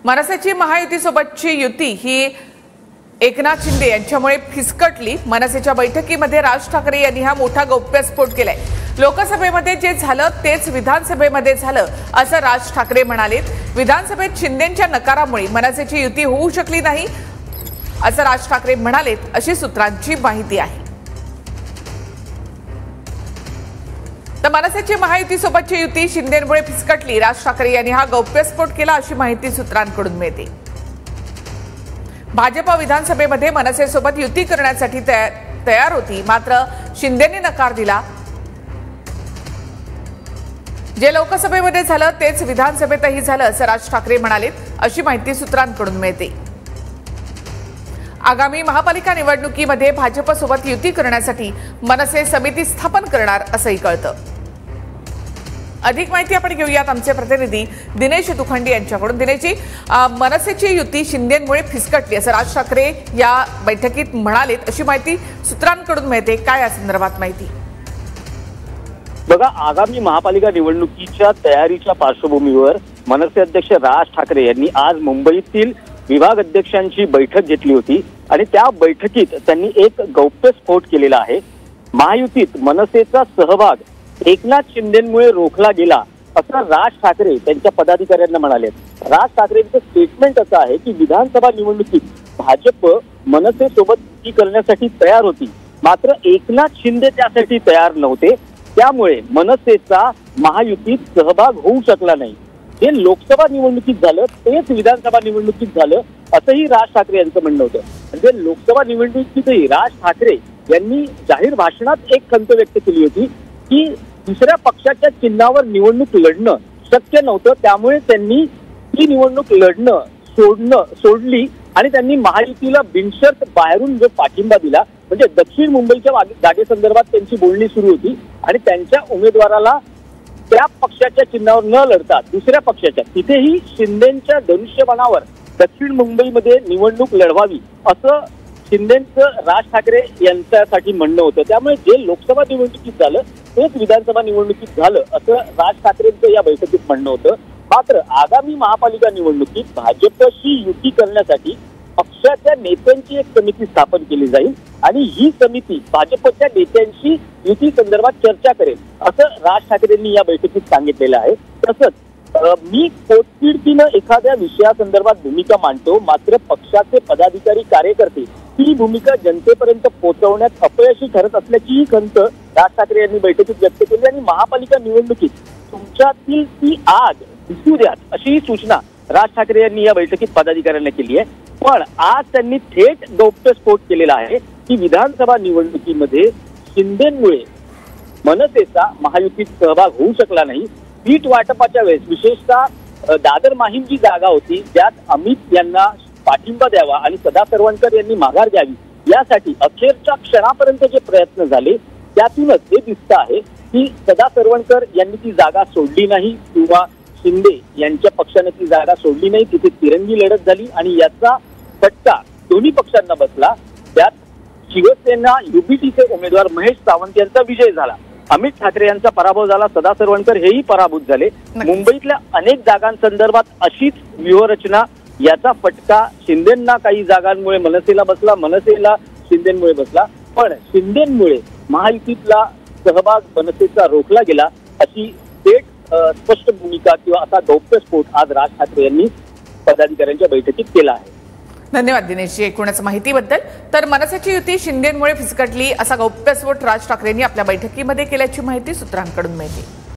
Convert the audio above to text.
मनसेची महायुतीसोबतची युती ही एकनाथ शिंदे यांच्यामुळे फिसकटली। मनसेच्या बैठकीमध्ये राज ठाकरे यांनी हा मोठा गौप्यस्फोट केलाय। लोकसभेमध्ये जे झालं तेच विधानसभेमध्ये झालं असं राज ठाकरे म्हणाले। विधानसभेत शिंदेंच्या नकारामुळे मनसेची युती होऊ शकली नाही असं राज ठाकरे म्हणाले, अशी सूत्रांची माहिती आहे। तर मनसेची महायुतीसोबतची युती शिंदेंमुळे फिसकटली। राज ठाकरे यांनी हा गौप्यस्फोट केला अशी माहिती सूत्रांकडून मिळते। भाजप विधानसभेमध्ये मनसेसोबत युती करण्यासाठी तयार होती, मात्र शिंदेंनी नकार दिला। जे लोकसभेमध्ये झालं तेच विधानसभेतही झालं असं राज ठाकरे म्हणाले, अशी माहिती सूत्रांकडून मिळते। आगामी महापालिका निवडणुकीमध्ये भाजपसोबत युती करण्यासाठी मनसे समिती स्थापन करणार असंही कळतं। अधिक माहिती आपण घेऊयात आमचे प्रतिनिधी दिनेश तुखंडी यांच्याकडून। दिनेशजी, मनसेची युती शिंदेंमुळे फिसकटली असं राज ठाकरे या बैठकीत म्हणाले, अशी माहिती सूत्रांकडून मिळते। काय या संदर्भात माहिती? बघा, आगामी महापालिका निवडणुकीच्या तयारीच्या पार्श्वभूमीवर मनसे अध्यक्ष राज ठाकरे यांनी आज मुंबईतील विभाग अध्यक्षांची बैठक घेतली होती आणि त्या बैठकीत त्यांनी एक गौप्यस्फोट केलेला आहे। महायुतीत मनसेचा सहभाग एकनाथ शिंदेंमुळे रोखला गेला असं राज ठाकरे त्यांच्या पदाधिकाऱ्यांना म्हणाले। राज ठाकरेंचं स्टेटमेंट असं आहे की विधानसभा निवडणुकीत भाजप मनसेसोबत युती करण्यासाठी तयार होती, मात्र एकनाथ शिंदे त्यासाठी तयार नव्हते, त्यामुळे मनसेचा महायुतीत सहभाग होऊ शकला नाही। जे लोकसभा निवडणुकीत झालं तेच विधानसभा निवडणुकीत झालं असंही राज ठाकरे यांचं म्हणणं होतं। म्हणजे लोकसभा निवडणुकीतही राज ठाकरे यांनी जाहीर भाषणात एक खंत व्यक्त केली होती की दुसऱ्या पक्षाच्या चिन्हावर निवडणूक लढणं शक्य नव्हतं, त्यामुळे त्यांनी ही निवडणूक लढणं सोडली आणि त्यांनी महायुतीला बिनशर्त बाहेरून जो पाठिंबा दिला, म्हणजे दक्षिण मुंबईच्या जागेसंदर्भात त्यांची बोलणी सुरू होती आणि त्यांच्या उमेदवाराला त्या पक्षाच्या चिन्हावर न लढता दुसऱ्या पक्षाच्या, तिथेही शिंदेंच्या धनुष्यबाणावर दक्षिण मुंबईमध्ये निवडणूक लढवावी असं शिंदेंचं राज ठाकरे यांच्यासाठी म्हणणं होतं। त्यामुळे जे लोकसभा निवडणुकीत झालं तेच विधानसभा निवडणुकीत झालं असं राज ठाकरेंचं या बैठकीत म्हणणं होतं। मात्र आगामी महापालिका निवडणुकीत भाजपशी युती करण्यासाठी पक्षाच्या नेत्यांची एक समिती स्थापन केली जाईल आणि ही समिती भाजपच्या नेत्यांशी युती संदर्भात चर्चा करेल असं राज ठाकरेंनी या बैठकीत सांगितलेलं आहे। तसंच मी पोटतिडकीनं एखाद्या विषयासंदर्भात भूमिका मांडतो, मात्र पक्षाचे पदाधिकारी कार्यकर्ते ही भूमिका जनतेपर्यंत पोहोचवण्यात अपयशी ठरत असल्याचीही खंत राज ठाकरे यांनी बैठकीत व्यक्त केली आणि महापालिका निवडणुकीत तुमच्यातील ती आग दिसू द्यात अशी सूचना राज ठाकरे यांनी या बैठकीत पदाधिकाऱ्यांना केली आहे। पण आज त्यांनी थेट गौप्यस्फोट केलेला आहे की विधानसभा निवडणुकीमध्ये शिंदेंमुळे मनसेचा महायुतीत सहभाग होऊ शकला नाही। सीट वाटपाच्या वेळेस विशेषतः दादर माहीम जी जागा होती त्यात अमित यांना पाठिंबा द्यावा आणि सदा सरवणकर यांनी माघार घ्यावी यासाठी अखेरच्या क्षणापर्यंत जे प्रयत्न झाले त्यातूनच हे दिसतं आहे की सदा सरवणकर यांनी ती जागा सोडली नाही किंवा शिंदे यांच्या पक्षाने ती जागा सोडली नाही, तिथे तिरंगी लढत झाली आणि याचा फटका दोन्ही पक्षांना बसला। त्यात शिवसेना युबीटीचे उमेदवार महेश सावंत यांचा विजय झाला, अमित ठाकरे यांचा पराभव झाला, सदा सरवणकर हेही पराभूत झाले। मुंबईतल्या अनेक जागांसंदर्भात अशीच व्यूहरचना, याचा फटका शिंदेंना काही जागांमुळे मनसेला बसला, मनसेला शिंदेंमुळे बसला, पण शिंदेंमुळे महायुतीतला सहभाग मनसेचा रोखला गेला अशी थेट स्पष्ट भूमिका किंवा असा गौप्यस्फोट आज राज ठाकरे यांनी पदाधिकाऱ्यांच्या बैठकीत केला आहे। धन्यवाद दिनेशजी एकूणच माहितीबद्दल। तर मनसेची युती शिंदेंमुळे फिसकटली असा गौप्यस्फोट राज ठाकरेंनी आपल्या बैठकीमध्ये केल्याची माहिती सूत्रांकडून मिळते।